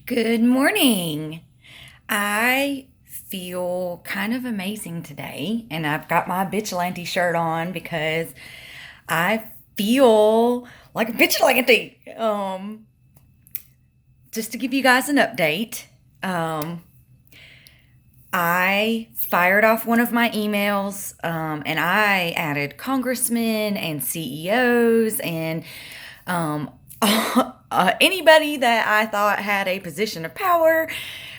Good morning. I feel kind of amazing today, and I've got my Bitchilante shirt on because I feel like a Bitchilante. Just to give you guys an update, I fired off one of my emails, and I added congressmen and CEOs and um, anybody that I thought had a position of power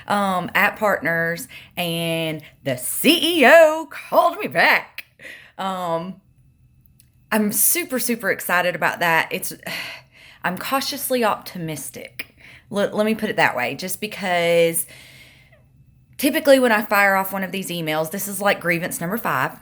at Partners, and the CEO called me back. Um, I'm super, super excited about that. I'm cautiously optimistic. Let me put it that way, just because typically when I fire off one of these emails, this is like grievance number 5.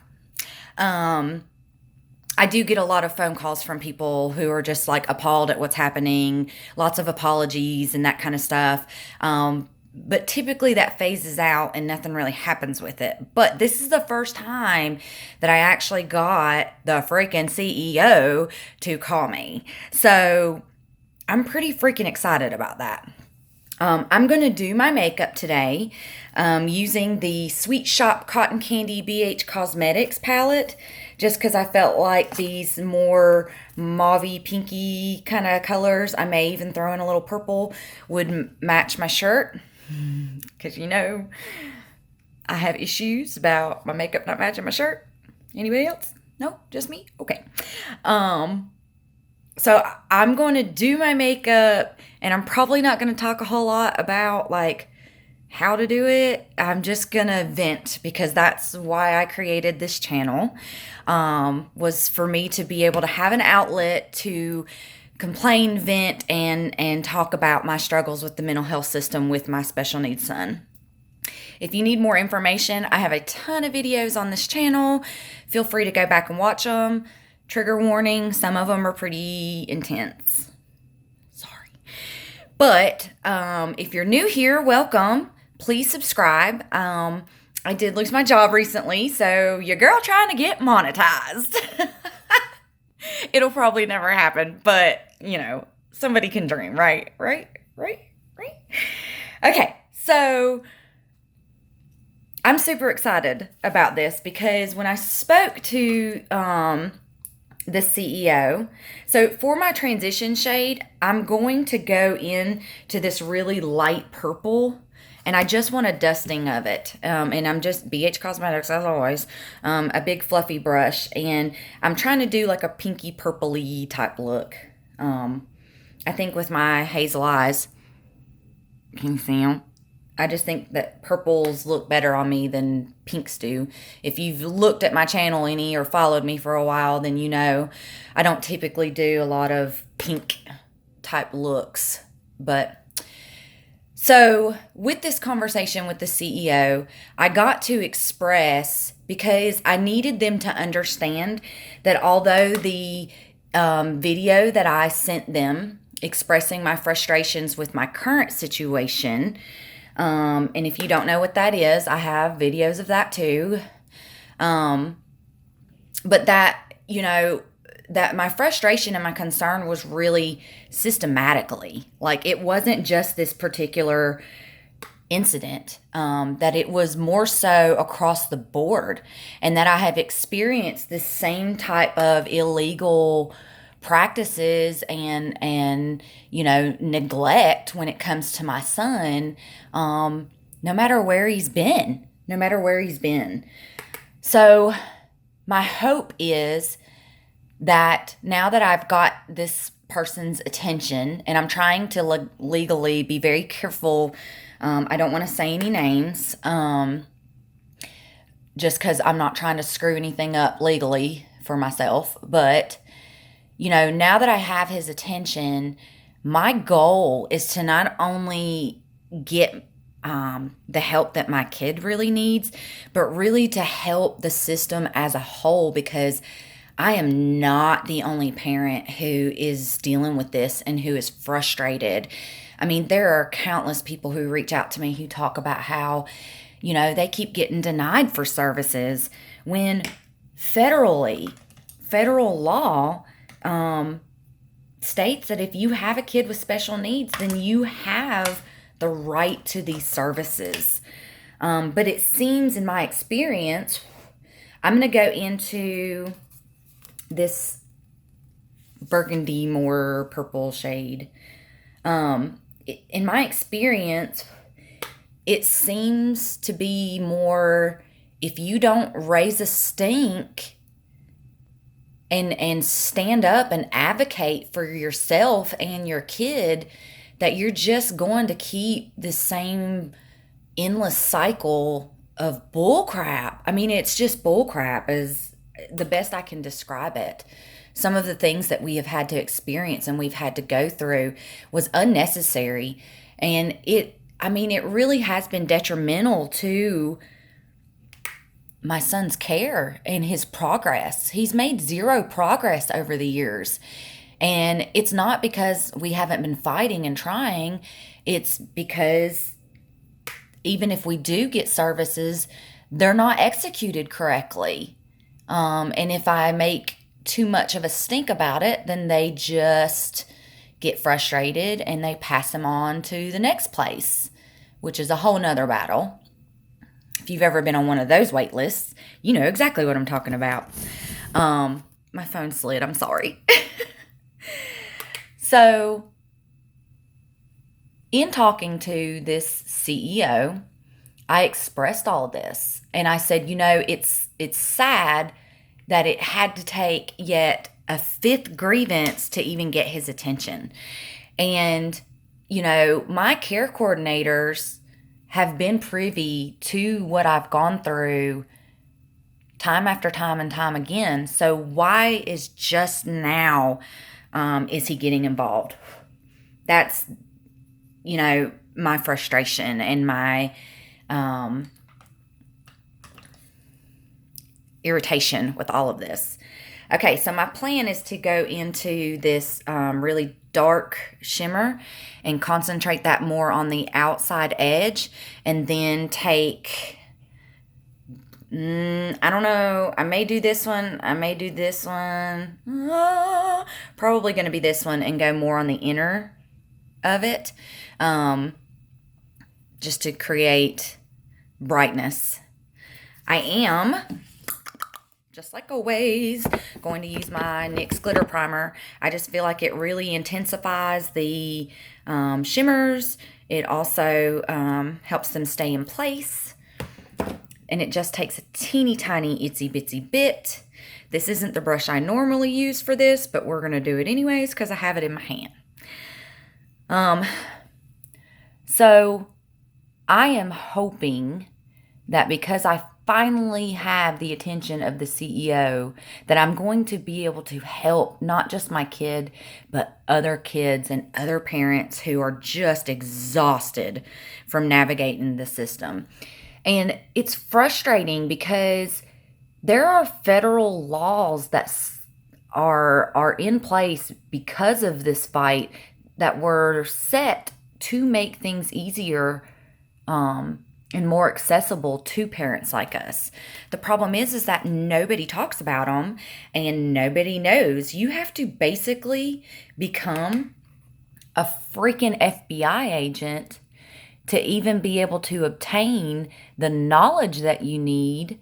I do get a lot of phone calls from people who are just like appalled at what's happening, lots of apologies and that kind of stuff. But typically that phases out and nothing really happens with it. But this is the first time that I actually got the freaking CEO to call me. So I'm pretty freaking excited about that. I'm going to do my makeup today using the Sweet Shop Cotton Candy BH Cosmetics palette, just because I felt like these more mauve-y, pinky kind of colors, I may even throw in a little purple, would match my shirt. Because I have issues about my makeup not matching my shirt. Anybody else? No? Just me? Okay. So I'm going to do my makeup, and I'm probably not going to talk a whole lot about like how to do it. I'm just going to vent, because that's why I created this channel, was for me to be able to have an outlet to complain, vent, and talk about my struggles with the mental health system with my special needs son. If you need more information, I have a ton of videos on this channel. Feel free to go back and watch them. Trigger warning, some of them are pretty intense. Sorry. But if you're new here, welcome. Please subscribe. I did lose my job recently, so your girl trying to get monetized. It'll probably never happen, but, somebody can dream, right? Right? Okay, so I'm super excited about this because when I spoke to the CEO, so for my transition shade, I'm going to go in to this really light purple, and I just want a dusting of it. And I'm just BH Cosmetics, as always, a big fluffy brush, and I'm trying to do like a pinky purpley type look. I think with my hazel eyes, can you see them? I just think that purples look better on me than pinks do. If you've looked at my channel any or followed me for a while, then you know I don't typically do a lot of pink type looks. But so with this conversation with the CEO, I got to express, because I needed them to understand that although the video that I sent them expressing my frustrations with my current situation, and if you don't know what that is, I have videos of that too. But that, that my frustration and my concern was really systematically. Like, it wasn't just this particular incident, that it was more so across the board, and that I have experienced this same type of illegal practices and neglect when it comes to my son, no matter where he's been. So my hope is that now that I've got this person's attention, and I'm trying to legally be very careful, I don't want to say any names, just because I'm not trying to screw anything up legally for myself, but now that I have his attention, my goal is to not only get the help that my kid really needs, but really to help the system as a whole, because I am not the only parent who is dealing with this and who is frustrated. I mean, there are countless people who reach out to me who talk about how, they keep getting denied for services when federal law states that if you have a kid with special needs, then you have the right to these services. But it seems, in my experience, I'm going to go into this burgundy, more purple shade. In my experience, it seems to be more, if you don't raise a stink and stand up and advocate for yourself and your kid, that you're just going to keep the same endless cycle of bull crap. I mean, it's just bull crap is the best I can describe it. Some of the things that we have had to experience and we've had to go through was unnecessary. And it really has been detrimental to my son's care and his progress. He's made zero progress over the years. And it's not because we haven't been fighting and trying. It's because even if we do get services, they're not executed correctly. And if I make too much of a stink about it, then they just get frustrated and they pass them on to the next place, which is a whole nother battle. If you've ever been on one of those wait lists, you know exactly what I'm talking about. My phone slid. I'm sorry. So, in talking to this CEO, I expressed all this. And I said, it's sad that it had to take yet a fifth grievance to even get his attention. And, my care coordinators have been privy to what I've gone through time after time and time again. So why is just now is he getting involved? That's, my frustration and my irritation with all of this. Okay, so my plan is to go into this really dark shimmer and concentrate that more on the outside edge, and then take, I don't know, I may do this one, probably going to be this one, and go more on the inner of it, just to create brightness. I am, just like always, going to use my NYX glitter primer. I just feel like it really intensifies the shimmers. It also helps them stay in place. And it just takes a teeny tiny itsy bitsy bit. This isn't the brush I normally use for this, but we're going to do it anyways because I have it in my hand. So I am hoping that because I finally have the attention of the CEO, that I'm going to be able to help not just my kid, but other kids and other parents who are just exhausted from navigating the system. And it's frustrating because there are federal laws that are in place because of this fight that were set to make things easier and more accessible to parents like us. The problem is that nobody talks about them and nobody knows. You have to basically become a freaking FBI agent to even be able to obtain the knowledge that you need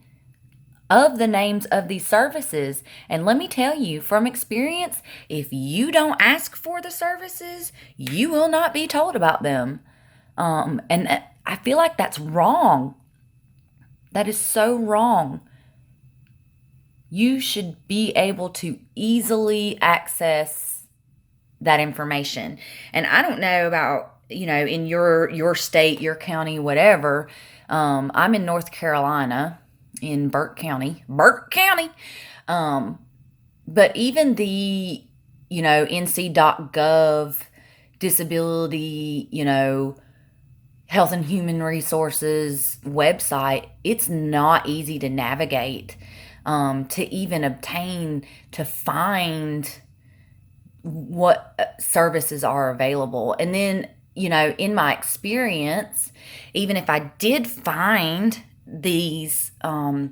of the names of these services. And let me tell you from experience, if you don't ask for the services, you will not be told about them. And I feel like that's wrong. That is so wrong. You should be able to easily access that information. And I don't know about, in your state, your county, whatever. I'm in North Carolina, in Burke County. But even the, nc.gov disability, Health and Human Resources website, it's not easy to navigate, to even obtain, to find what services are available. And then, in my experience, even if I did find these, the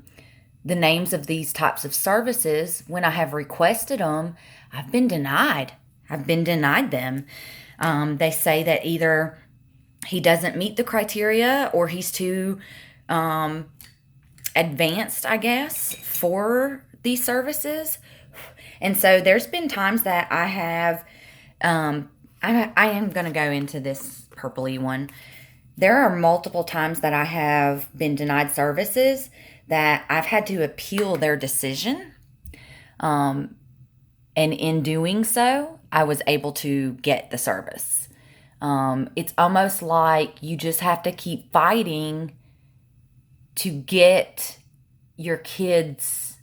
names of these types of services, when I have requested them, I've been denied them. They say that either he doesn't meet the criteria, or he's too advanced, I guess, for these services. And so there's been times that I have, I am going to go into this purpley one. There are multiple times that I have been denied services that I've had to appeal their decision. And in doing so, I was able to get the service. It's almost like you just have to keep fighting to get your kid's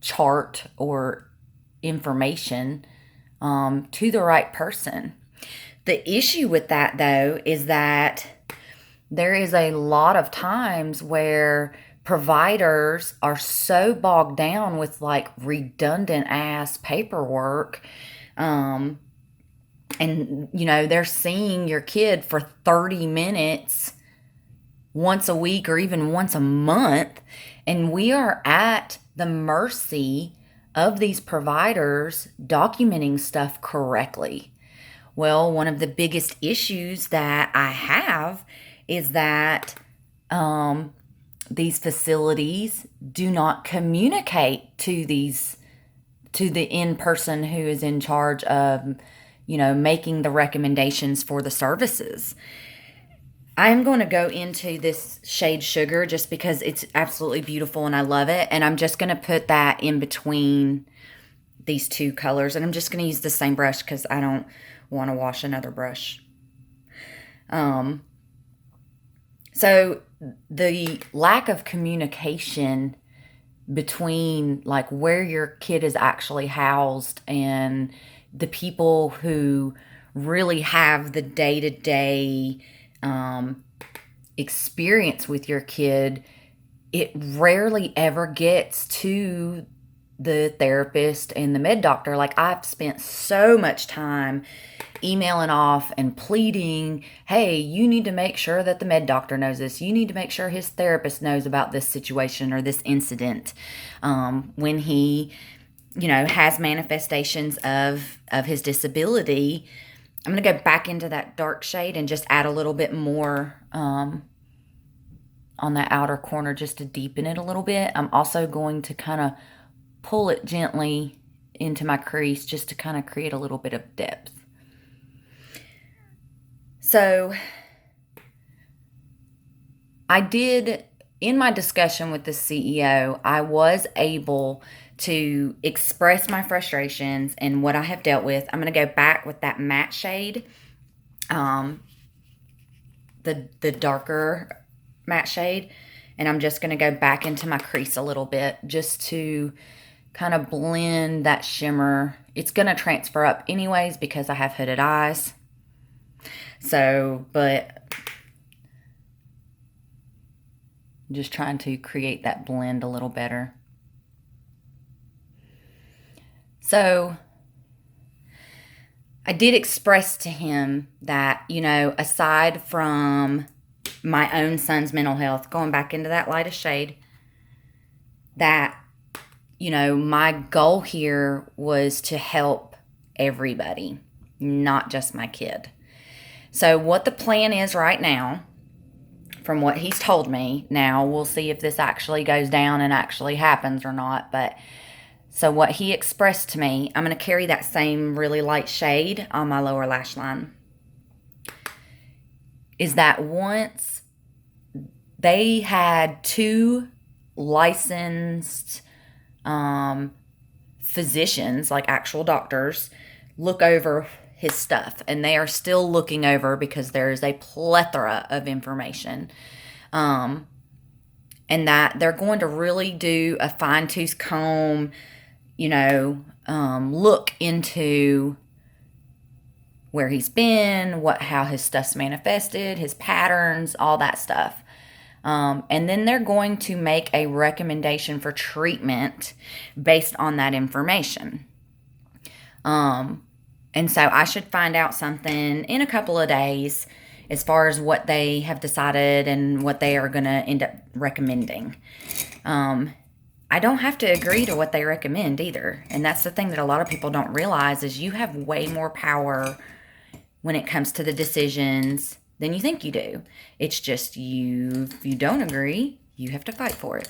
chart or information to the right person. The issue with that, though, is that there is a lot of times where providers are so bogged down with like redundant ass paperwork. And, they're seeing your kid for 30 minutes once a week or even once a month. And we are at the mercy of these providers documenting stuff correctly. Well, one of the biggest issues that I have is that these facilities do not communicate to the in-person who is in charge of, making the recommendations for the services. I'm going to go into this shade Sugar just because it's absolutely beautiful and I love it. And I'm just going to put that in between these two colors. And I'm just going to use the same brush because I don't want to wash another brush. So the lack of communication between like where your kid is actually housed and the people who really have the day-to-day experience with your kid, it rarely ever gets to the therapist and the med doctor. Like, I've spent so much time emailing off and pleading, hey, you need to make sure that the med doctor knows this. You need to make sure his therapist knows about this situation or this incident. When he, has manifestations of his disability, I'm going to go back into that dark shade and just add a little bit more on that outer corner just to deepen it a little bit. I'm also going to kind of pull it gently into my crease just to kind of create a little bit of depth. So I did, in my discussion with the CEO, I was able to express my frustrations and what I have dealt with. I'm going to go back with that matte shade, the darker matte shade, and I'm just going to go back into my crease a little bit just to kind of blend that shimmer. It's going to transfer up anyways because I have hooded eyes. So, but I'm just trying to create that blend a little better. So I did express to him that, aside from my own son's mental health, going back into that lightest shade, that, my goal here was to help everybody, not just my kid. So what the plan is right now, from what he's told me, now we'll see if this actually goes down and actually happens or not, but so what he expressed to me, I'm going to carry that same really light shade on my lower lash line, is that once they had 2 licensed physicians, like actual doctors, look over his stuff, and they are still looking over because there is a plethora of information, and that they're going to really do a fine-tooth comb, look into where he's been, how his stuff's manifested, his patterns, all that stuff. And then they're going to make a recommendation for treatment based on that information. And so I should find out something in a couple of days as far as what they have decided and what they are going to end up recommending. I don't have to agree to what they recommend either. And that's the thing that a lot of people don't realize is you have way more power when it comes to the decisions than you think you do. It's just if you don't agree, you have to fight for it.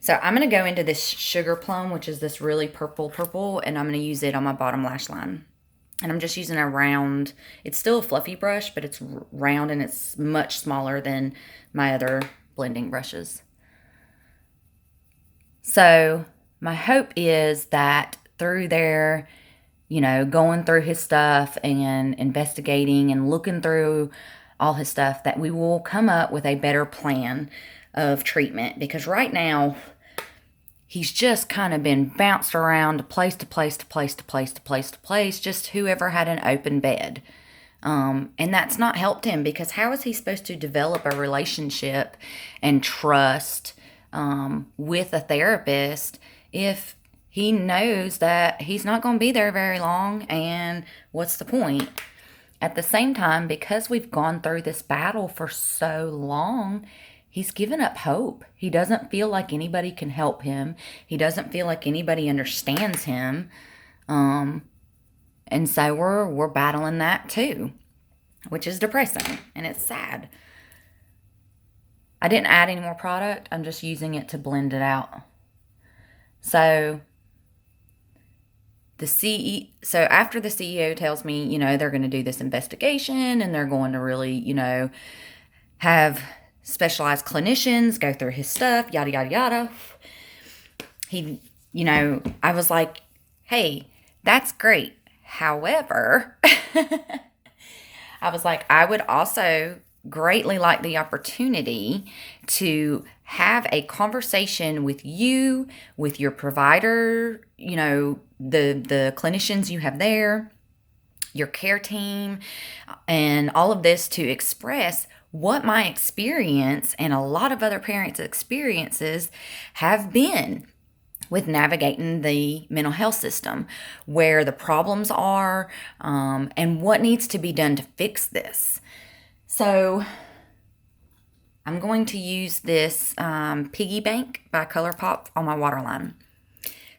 So I'm going to go into this Sugar Plum, which is this really purple, and I'm going to use it on my bottom lash line. And I'm just using a round, it's still a fluffy brush, but it's round and it's much smaller than my other blending brushes. So my hope is that through there, going through his stuff and investigating and looking through all his stuff, that we will come up with a better plan of treatment. Because right now, he's just kind of been bounced around place to place to place to place to place to place, just whoever had an open bed. And that's not helped him, because how is he supposed to develop a relationship and trust with a therapist if he knows that he's not going to be there very long, and what's the point? At the same time, because we've gone through this battle for so long, he's given up hope. He doesn't feel like anybody can help him. He doesn't feel like anybody understands him. And so we're battling that too, which is depressing, and it's sad. I didn't add any more product. I'm just using it to blend it out. So so after the CEO tells me, they're going to do this investigation, and they're going to really, have specialized clinicians go through his stuff, yada, yada, yada. I was like, hey, that's great. However, I was like, I would also greatly like the opportunity to have a conversation with you, with your provider, the clinicians you have there, your care team, and all of this, to express what my experience and a lot of other parents' experiences have been with navigating the mental health system, where the problems are, and what needs to be done to fix this. So I'm going to use this Piggy Bank by ColourPop on my waterline.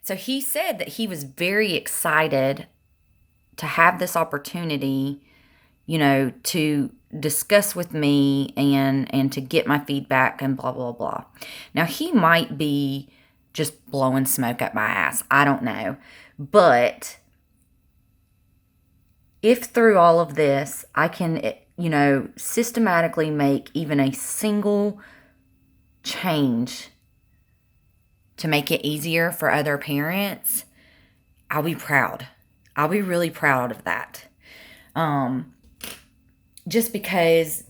So he said that he was very excited to have this opportunity, to discuss with me and to get my feedback and blah, blah, blah. Now, he might be just blowing smoke up my ass. I don't know. But if through all of this, I can, systematically make even a single change to make it easier for other parents, I'll be proud. I'll be really proud of that. Just because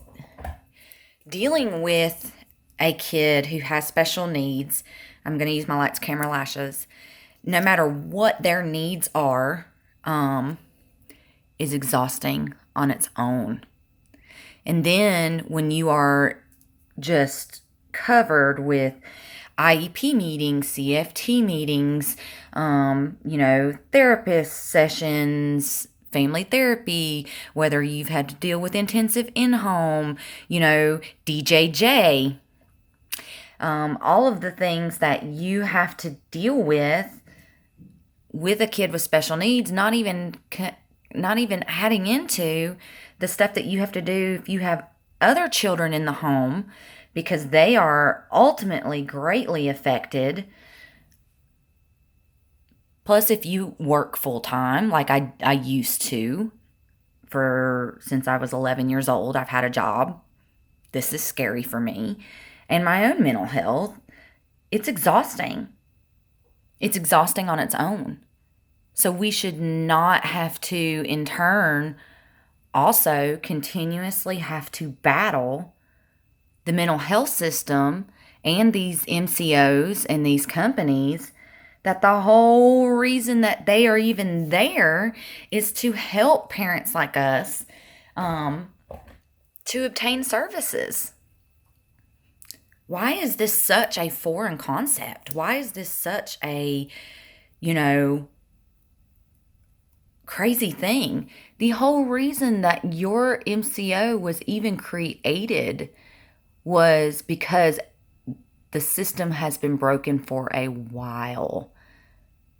dealing with a kid who has special needs, I'm going to use my lights, camera, lashes, no matter what their needs are, is exhausting on its own. And then when you are just covered with IEP meetings, CFT meetings, therapist sessions, family therapy, whether you've had to deal with intensive in-home, DJJ, all of the things that you have to deal with a kid with special needs, not even adding into the stuff that you have to do if you have other children in the home, because they are ultimately greatly affected. Plus, if you work full-time, like I used to, since I was 11 years old, I've had a job. This is scary for me. And my own mental health, it's exhausting. It's exhausting on its own. So we should not have to, in turn, also continuously have to battle the mental health system and these MCOs and these companies, that the whole reason that they are even there is to help parents like us to obtain services. Why is this such a foreign concept? Why is this such a, crazy thing? The whole reason that your MCO was even created was because the system has been broken for a while.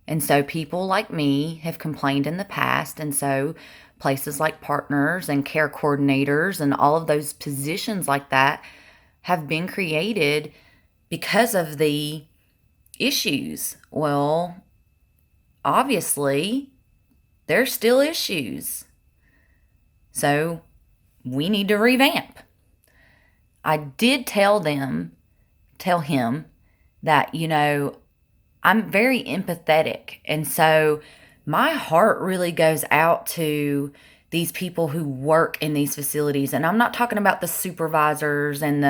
And so people like me have complained in the past. And so places like partners and care coordinators and all of those positions like that have been created because of the issues. Well, obviously, there's still issues. So we need to revamp. I did tell him that, I'm very empathetic. And so my heart really goes out to these people who work in these facilities. And I'm not talking about the supervisors and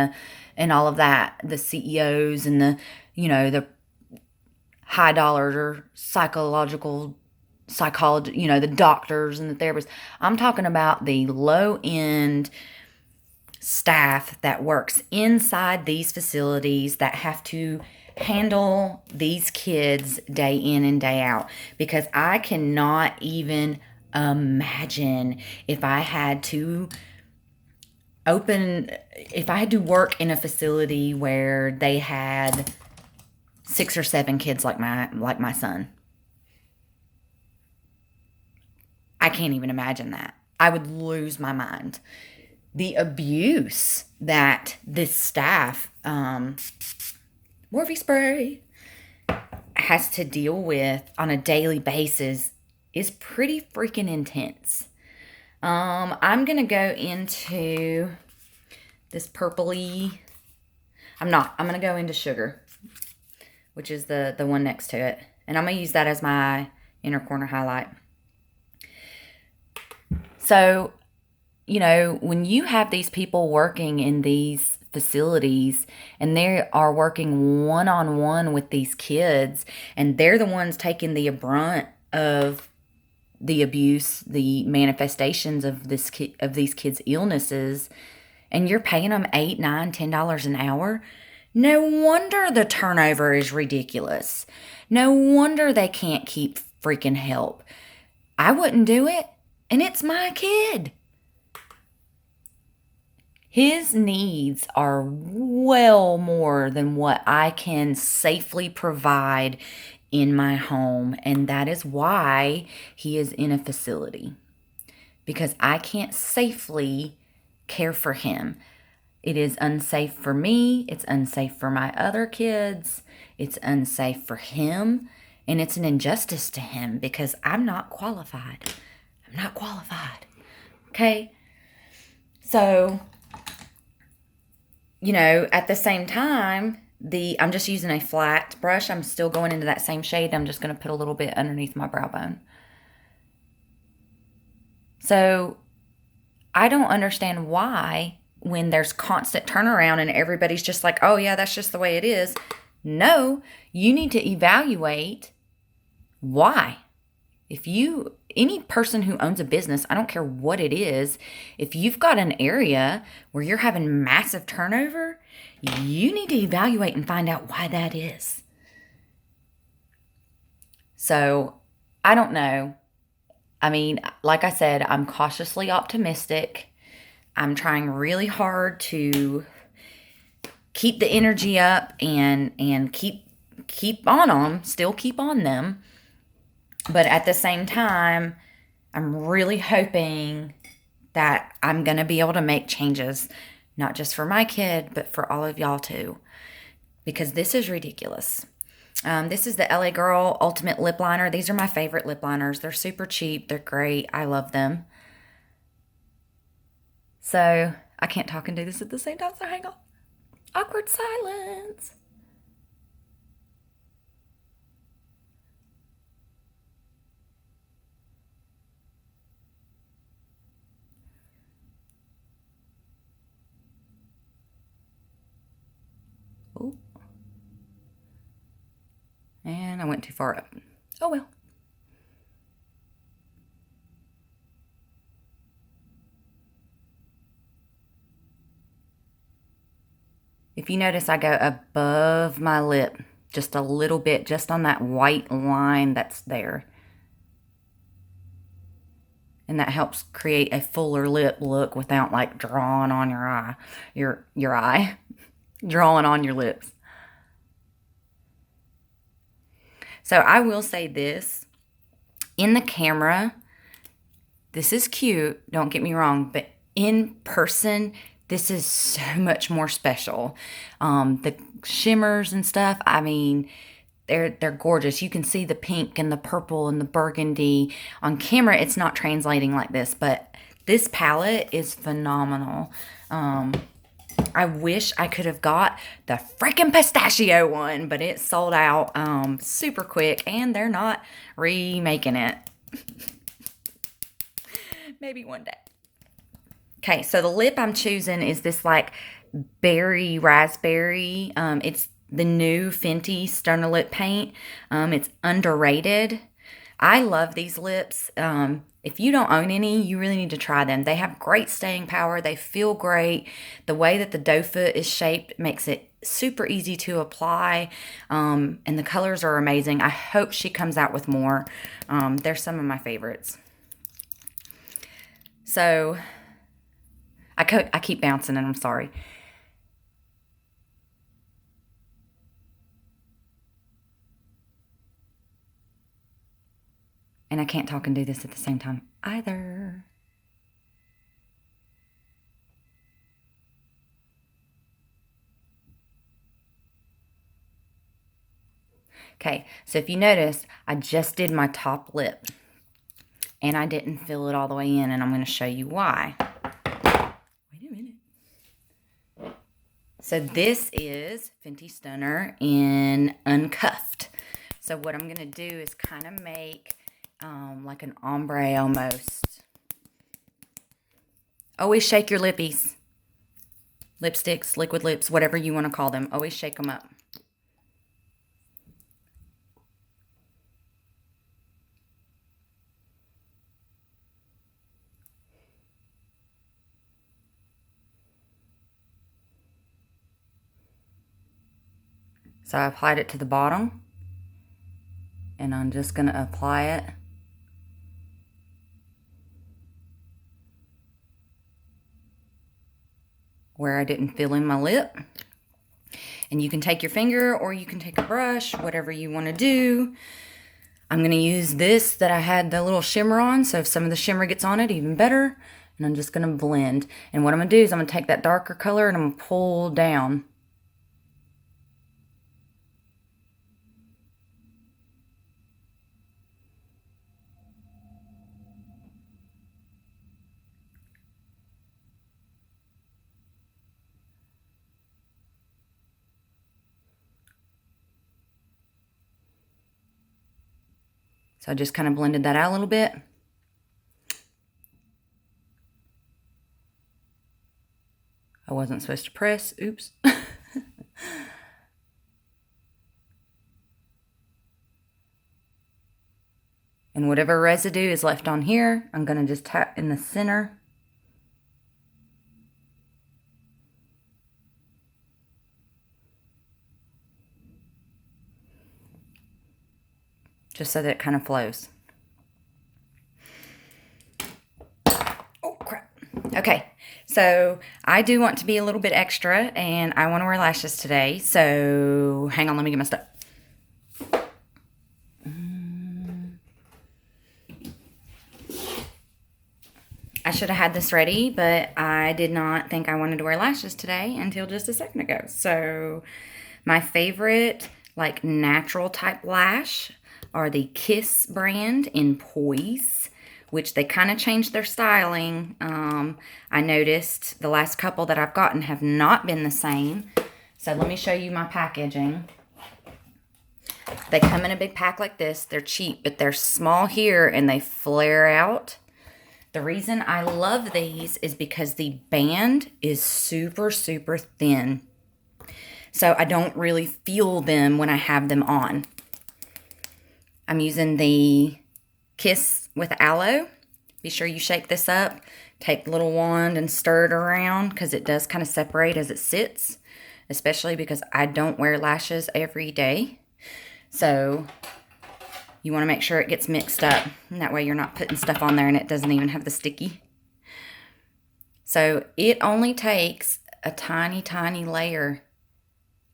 all of that, the CEOs and the high dollar or psychology, the doctors and the therapists. I'm talking about the low end staff that works inside these facilities that have to handle these kids day in and day out, because I cannot even imagine if I had to work in a facility where they had 6 or 7 kids like my son. I can't even imagine that. I would lose my mind. The abuse that this staff, Morphe spray, has to deal with on a daily basis is pretty freaking intense. I'm going to go into this purpley. I'm going to go into sugar, which is the one next to it. And I'm going to use that as my inner corner highlight. So, when you have these people working in these facilities and they are working one-on-one with these kids, and they're the ones taking the brunt of the abuse, the manifestations of these kids' illnesses, and you're paying them $8, $9, $10 an hour, no wonder the turnover is ridiculous. No wonder they can't keep freaking help. I wouldn't do it, and it's my kid. His needs are well more than what I can safely provide in my home. And that is why he is in a facility, because I can't safely care for him. It is unsafe for me. It's unsafe for my other kids. It's unsafe for him. And it's an injustice to him because I'm not qualified. Okay? So, at the same time, I'm just using a flat brush. I'm still going into that same shade. I'm just going to put a little bit underneath my brow bone. So I don't understand why, when there's constant turnaround and everybody's just like, oh yeah, that's just the way it is. No, you need to evaluate why. Any person who owns a business, I don't care what it is, if you've got an area where you're having massive turnover, you need to evaluate and find out why that is. So, I don't know. I mean, like I said, I'm cautiously optimistic. I'm trying really hard to keep the energy up and keep on them, still keep on them. But at the same time, I'm really hoping that I'm going to be able to make changes, not just for my kid, but for all of y'all too, because this is ridiculous. This is the LA Girl Ultimate Lip Liner. These are my favorite lip liners. They're super cheap. They're great. I love them. So I can't talk and do this at the same time, so hang on. Awkward silence. Oh. And I went too far up. Oh well. If you notice, I go above my lip just a little bit, just on that white line that's there. And that helps create a fuller lip look without like drawing on your eye, your eye, drawing on your lips. So I will say this. In the camera, this is cute, don't get me wrong, but in person, this is so much more special. The shimmers and stuff, I mean, they're gorgeous. You can see the pink and the purple and the burgundy. On camera, it's not translating like this, but this palette is phenomenal. I wish I could have got the freaking pistachio one, but it sold out super quick, and they're not remaking it. Maybe one day. Okay, so the lip I'm choosing is this like berry raspberry. It's the new Fenty Stunner Lip Paint. It's underrated. I love these lips. If you don't own any, you really need to try them. They have great staying power. They feel great. The way that the doe foot is shaped makes it super easy to apply. And the colors are amazing. I hope she comes out with more. They're some of my favorites. So, I keep bouncing and I'm sorry. And I can't talk and do this at the same time either. Okay, so if you notice, I just did my top lip. And I didn't fill it all the way in, and I'm going to show you why. Wait a minute. So this is Fenty Stunner in Uncuffed. So what I'm going to do is kind of make like an ombre almost. Always shake your lippies. Lipsticks, liquid lips, whatever you want to call them. Always shake them up. So I applied it to the bottom, and I'm just going to apply it where I didn't fill in my lip. And you can take your finger or you can take a brush, whatever you want to do. I'm going to use this that I had the little shimmer on, so if some of the shimmer gets on it, even better. And I'm just going to blend. And what I'm going to do is I'm going to take that darker color and I'm going to pull down. So I just kind of blended that out a little bit. I wasn't supposed to press. Oops. And whatever residue is left on here, I'm going to just tap in the center. Just so that it kind of flows. Oh, crap. Okay, so I do want to be a little bit extra, and I want to wear lashes today. So hang on, let me get my stuff. I should have had this ready, but I did not think I wanted to wear lashes today until just a second ago. So my favorite, like, natural type lash are the Kiss brand in Poise, which they kind of changed their styling. I noticed the last couple that I've gotten have not been the same. So let me show you my packaging. They come in a big pack like this. They're cheap, but they're small here and they flare out. The reason I love these is because the band is super, super thin. So I don't really feel them when I have them on. I'm using the Kiss with Aloe. Be sure you shake this up. Take the little wand and stir it around because it does kind of separate as it sits. Especially because I don't wear lashes every day. So you want to make sure it gets mixed up. And that way you're not putting stuff on there and it doesn't even have the sticky. So it only takes a tiny, tiny layer.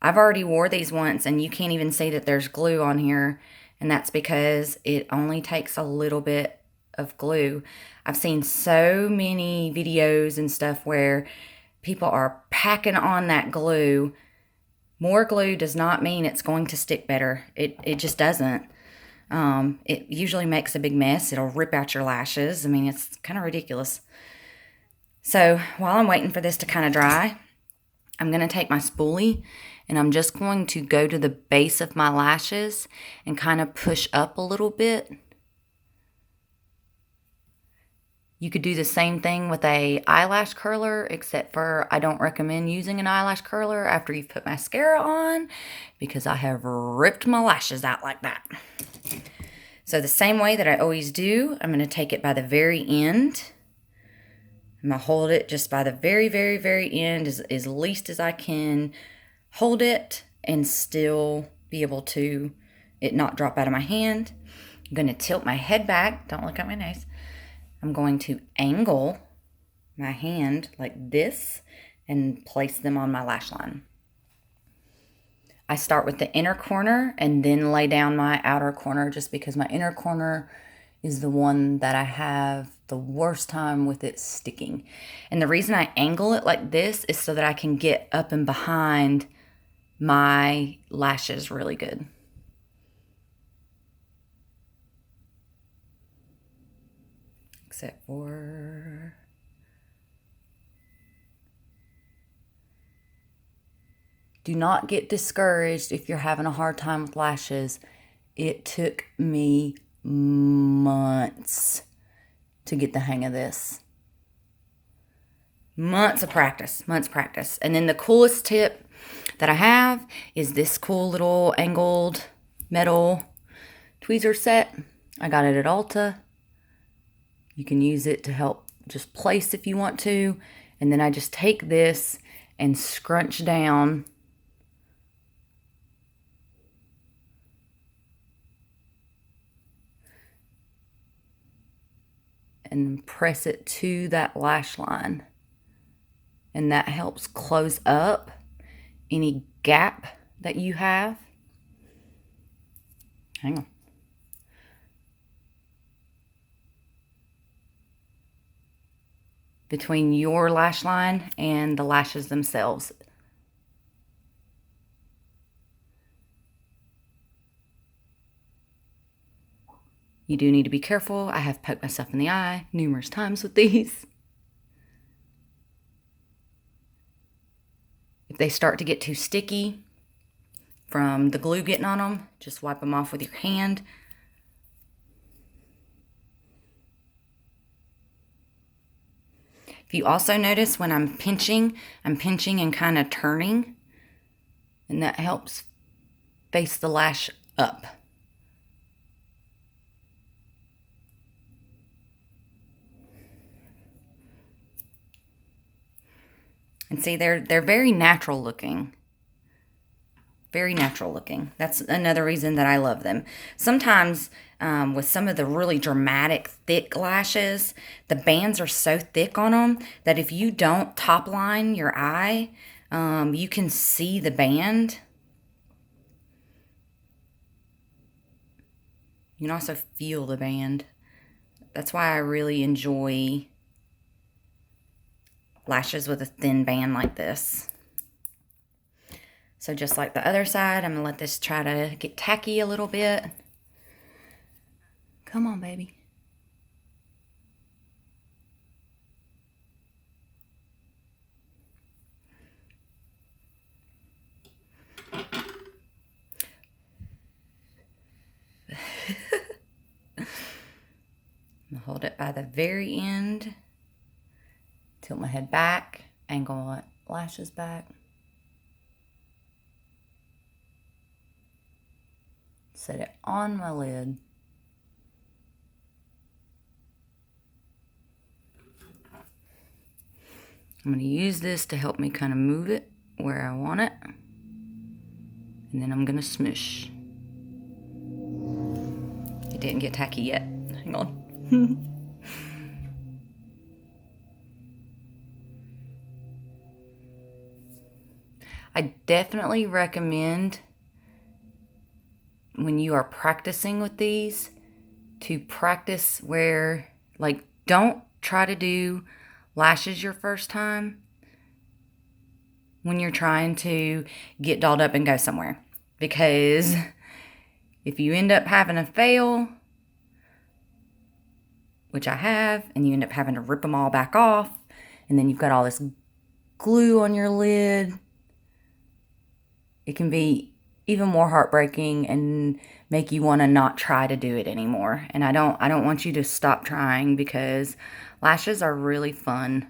I've already wore these once and you can't even see that there's glue on here. and that's because it only takes a little bit of glue. I've seen so many videos and stuff where people are packing on that glue. More glue does not mean it's going to stick better. It just doesn't. It usually makes a big mess. It'll rip out your lashes. I mean, it's kind of ridiculous. So while I'm waiting for this to kind of dry, I'm going to take my spoolie and I'm just going to go to the base of my lashes and kind of push up a little bit. You could do the same thing with a eyelash curler, except for I don't recommend using an eyelash curler after you've put mascara on because I have ripped my lashes out like that. So the same way that I always do, I'm going to take it by the very end. I'm going to hold it just by the very, very, very end as least as I can hold it and still be able to it not drop out of my hand. I'm going to tilt my head back. Don't look at my nose. I'm going to angle my hand like this and place them on my lash line. I start with the inner corner and then lay down my outer corner just because my inner corner is the one that I have the worst time with it sticking. And the reason I angle it like this is so that I can get up and behind my lashes really good. Except for do not get discouraged if you're having a hard time with lashes. It took me months to get the hang of this. Months of practice. And then the coolest tip that I have is this cool little angled metal tweezer set. I got it at Ulta. You can use it to help just place if you want to. And then I just take this and scrunch down and press it to that lash line. And that helps close up any gap that you have. Hang on. Between your lash line and the lashes themselves. You do need to be careful. I have poked myself in the eye numerous times with these. If they start to get too sticky from the glue getting on them, just wipe them off with your hand. If you also notice when I'm pinching and kind of turning, and that helps face the lash up. And see, they're very natural looking. Very natural looking. That's another reason that I love them. Sometimes with some of the really dramatic, thick lashes, the bands are so thick on them that if you don't top line your eye, you can see the band. You can also feel the band. That's why I really enjoy lashes with a thin band like this. So just like the other side, I'm going to let this try to get tacky a little bit. Come on, baby. Hold it by the very end. Tilt my head back. Angle my lashes back. Set it on my lid. I'm going to use this to help me kind of move it where I want it. And then I'm going to smoosh. It didn't get tacky yet. Hang on. I definitely recommend when you are practicing with these, to practice where, like, don't try to do lashes your first time when you're trying to get dolled up and go somewhere. Because if you end up having a fail, which I have, and you end up having to rip them all back off, and then you've got all this glue on your lid, it can be even more heartbreaking and make you want to not try to do it anymore. And I don't want you to stop trying, because lashes are really fun.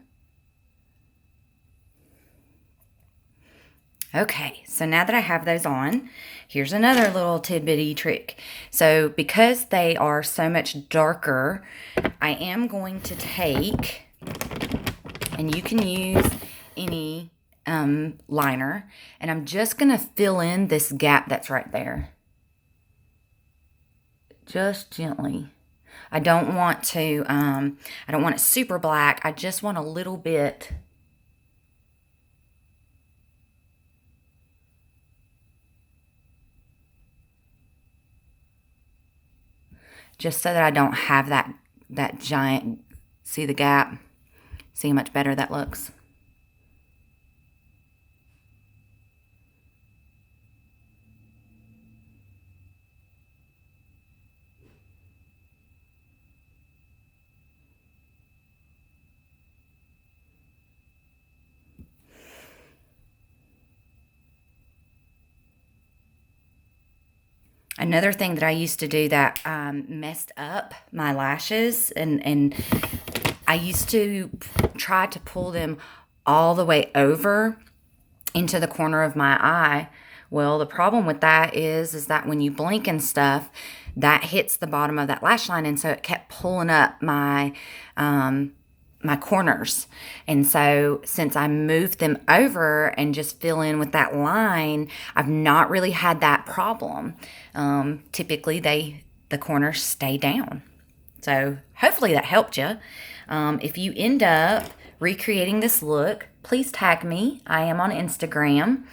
Okay, so now that I have those on, here's another little tidbitty trick. So because they are so much darker, I am going to take, and you can use any liner, and I'm just going to fill in this gap that's right there. Just gently. I don't want it super black. I just want a little bit. Just so that I don't have that giant, see the gap? See how much better that looks? Another thing that I used to do that messed up my lashes, and I used to try to pull them all the way over into the corner of my eye. Well, the problem with that is that when you blink and stuff, that hits the bottom of that lash line, and so it kept pulling up my my corners. And so since I moved them over and just fill in with that line, I've not really had that problem. Typically the corners stay down. So hopefully that helped you. If you end up recreating this look, please tag me. I am on Instagram,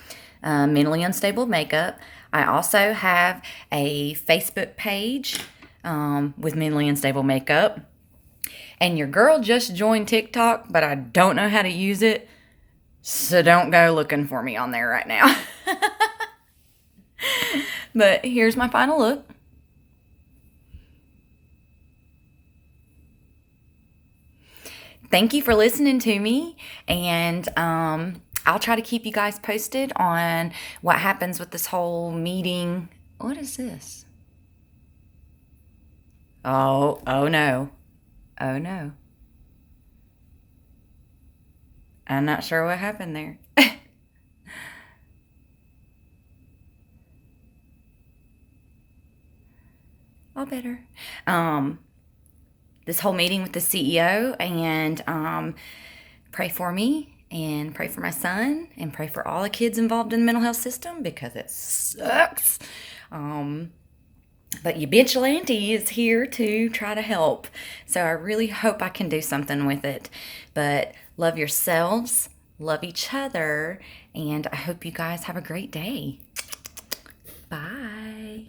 Mentally Unstable Makeup. I also have a Facebook page with Mentally Unstable Makeup. And your girl just joined TikTok, but I don't know how to use it, so don't go looking for me on there right now. But here's my final look. Thank you for listening to me, and I'll try to keep you guys posted on what happens with this whole meeting. What is this? Oh no. Oh no. I'm not sure what happened there. All better. This whole meeting with the CEO, and pray for me and pray for my son and pray for all the kids involved in the mental health system, because it sucks. But your Bitchilante is here to try to help. So I really hope I can do something with it. But love yourselves, love each other, and I hope you guys have a great day. Bye.